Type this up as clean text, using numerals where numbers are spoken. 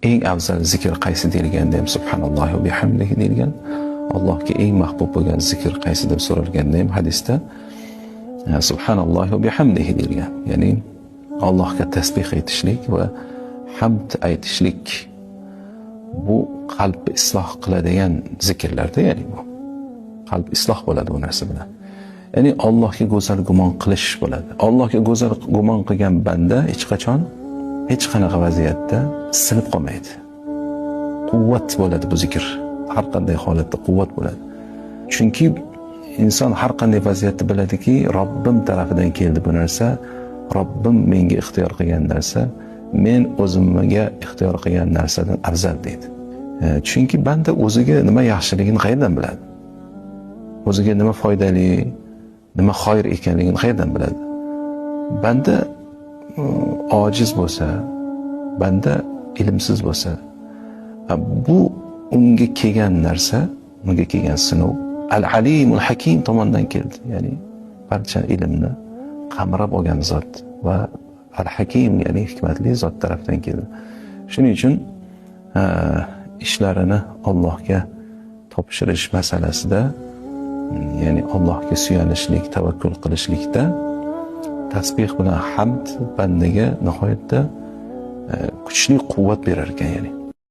eng afzal zikr qaysi deyilganda ham subhanallohi va bihamdihi deyilgan. Allohga eng mahbub bo'lgan zikr qaysi deb so'ralganda ham hadisda subhanallohi va bihamdihi deyilgan. Ya'ni Allohga tasbih aytishlik va hamd aytishlik bu qalbni isloh qiladigan zikrlarda, ya'ni bu qalb isloh bo'ladi bu narsa bilan. Ya'ni Allohga go'zal gumon qilish bo'ladi. Allohga go'zal gumon qilgan banda hech qachon hech qanaqa vaziyatda sinib qolmaydi. Quvvat bo'ladi bu zikr. Har qanday holatda quvvat bo'ladi. Chunki inson har qanday vaziyatda biladiki, Robbim tarafidan keldi bu narsa, Robbim menga ixtiyor qilgan narsa, men o'zimga ixtiyor qilgan narsadan afzal deydi. Chunki banda o'ziga nima yaxshiligini qayerdan biladi? O'ziga nima foydali, nima xoir ekanligini qayerdan biladi? Banda ojiz bo'lsa, banda ilmsiz bo'lsa, bu unga kelgan narsa, unga kelgan sinov Al-Alimul Hakim tomonidan keldi. Ya'ni barcha ilmni qamrab olgan zot va Al-Hakim, ya'ni hikmatli zot tarafdan keldi. Shuning uchun ishlarini Allohga topshirish masalasida, ya'ni Allohga suyanishlik, tavakkul qilishlikda tasbih bilan hamd bandaga nihoyatda kuchli quvvat berar ekan. Ya'ni